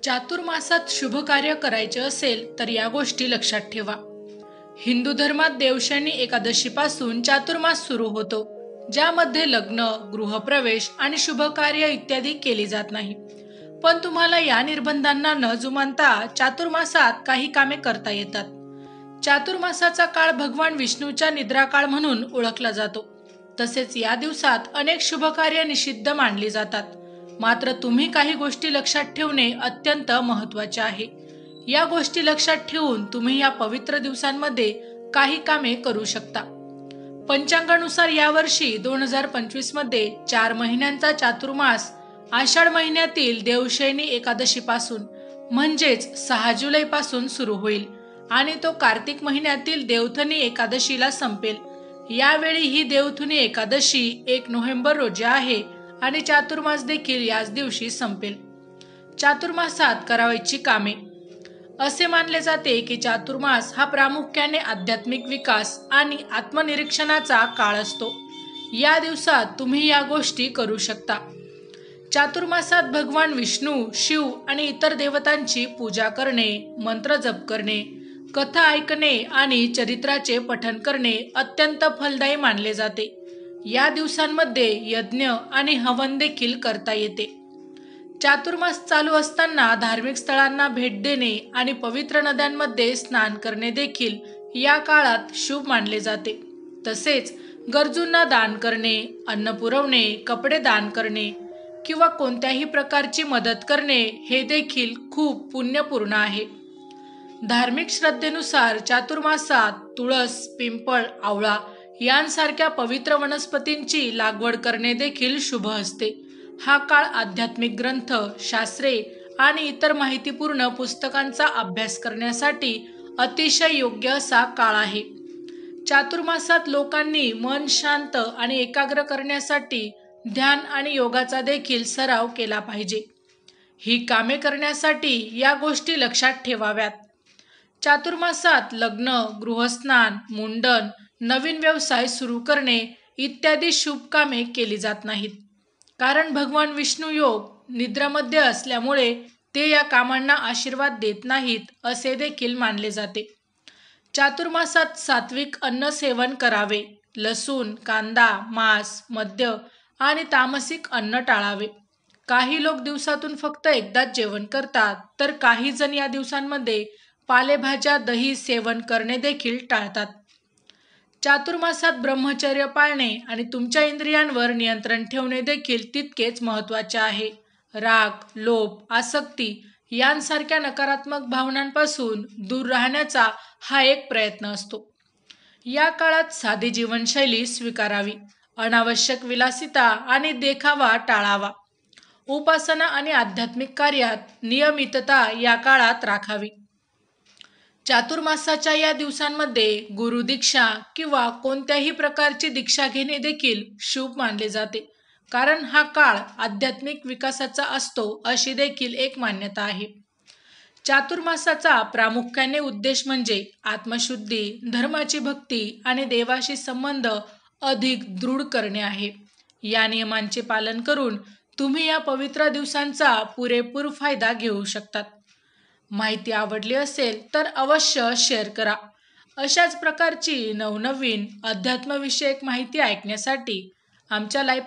चातुर्मासात शुभ कार्य करायचे असेल तर या गोष्टी लक्षात ठेवा। हिंदू धर्मात देवशयनी एकादशीपासून चातुर्मास सुरू होतो, ज्यामध्ये लग्न, गृहप्रवेश आणि शुभ कार्य इत्यादी केली जात नाही। पण तुम्हाला या निर्बंधांना न जुमानता चातुर्मासात काही कामे करता येतात। चातुर्मासाचा काळ भगवान विष्णूचा निद्रा काळ म्हणून ओळखला जातो। तसेच या दिवसात अनेक शुभ कार्य निषिद्ध मानली जातात। मात्र तुम्ही काही गोष्टी लक्षात ठेवणे अत्यंत महत्त्वाचे आहे। या गोष्टी लक्षात ठेवून तुम्ही या पवित्र दिवसांमध्ये काही कामे करू शकता। पंचांगानुसार यावर्षी 2025 मध्ये 4 महिन्यांचा चातुर्मास आषाढ महिन्यातील देवशयनी एकादशीपासून म्हणजेच 6 जुलै पासून सुरू होईल आणि तो कार्तिक महिन्यातील देवथनी एकादशीला संपेल। यावेळी ही देवथुनी एकादशी 1 नोव्हेंबर रोजी आहे आणि चातुर्मास देखील याच दिवशी संपेल। चातुर्मासात करावयाची कामे। असे मानले जाते की चातुर्मास हा प्रामुख्याने आध्यात्मिक विकास आणि आत्मनिरीक्षणाचा काळ असतो। या दिवसात तुम्ही या गोष्टी करू शकता। चातुर्मासात भगवान विष्णू, शिव आणि इतर देवतांची पूजा करणे, मंत्र जप करणे, कथा ऐकणे आणि चरित्राचे पठण करणे अत्यंत फलदायी मानले जाते। या दिवसांमध्ये यज्ञ आणि हवन देखील करता येते। चातुर्मास चालू असताना धार्मिक स्थळांना भेट देणे आणि पवित्र नद्यांमध्ये स्नान करणे देखील या काळात शुभ मानले जाते। तसेच गरजूंना दान करणे, अन्न पुरवणे, कपडे दान करणे किंवा कोणत्याही प्रकारची मदत करणे हे देखील खूप पुण्यपूर्ण आहे। धार्मिक श्रद्धेनुसार चातुर्मासात तुळस, पिंपळ, आवळा यांसारख्या पवित्र वनस्पतींची लागवड करणे देखील शुभ असते। हा काळ आध्यात्मिक ग्रंथ, शास्त्रे आणि इतर माहितीपूर्ण पुस्तकांचा अभ्यास करण्यासाठी अतिशय योग्य असा काळ आहे। चातुर्मासात लोकांनी मन शांत आणि एकाग्र करण्यासाठी ध्यान आणि योगाचा देखील सराव केला पाहिजे। ही कामे करण्यासाठी या गोष्टी लक्षात ठेवाव्यात। चातुर्मासात लग्न, गृहस्नान, मुंडन, नवीन व्यवसाय सुरू करणे इत्यादी शुभ कामे केली जात नाहीत, कारण भगवान विष्णू योग निद्रामध्ये असल्यामुळे ते या कामांना आशीर्वाद देत नाहीत असे देखील मानले जाते। चातुर्मासात सात्विक अन्न सेवन करावे। लसूण, कांदा, मांस, मद्य आणि तामसिक अन्न टाळावे। काही लोक दिवसातून फक्त एकदाच जेवण करतात, तर काही जण या दिवसांमध्ये पालेभाज्या, दही सेवन करणे देखील टाळतात। चातुर्मासात ब्रह्मचर्य पाळणे आणि तुमच्या इंद्रियांवर नियंत्रण ठेवणे देखील तितकेच महत्त्वाचे आहे। राग, लोभ, आसक्ती यांसारख्या नकारात्मक भावनांपासून दूर राहण्याचा हा एक प्रयत्न असतो। या काळात साधी जीवनशैली स्वीकारावी। अनावश्यक विलासिता आणि देखावा टाळावा। उपासना आणि आध्यात्मिक कार्यात नियमितता या काळात राखावी। चातुर्मासाच्या या दिवसांमध्ये गुरु दीक्षा किंवा कोणत्याही प्रकारची दीक्षा घेणे देखील शुभ मानले जाते, कारण हा काळ आध्यात्मिक विकासाचा असतो अशी देखील एक मान्यता आहे। चातुर्मासाचा प्रामुख्याने उद्देश म्हणजे आत्मशुद्धी, धर्माची भक्ती आणि देवाशी संबंध अधिक दृढ करणे आहे। या नियमांचे पालन करून तुम्ही या पवित्र दिवसांचा पुरेपूर फायदा घेऊ शकतात। माहिती आवडली असेल तर अवश्य शेअर करा। अशाच प्रकारची नवनवीन अध्यात्मविषयक माहिती ऐकण्यासाठी आमच्या लाईव्ह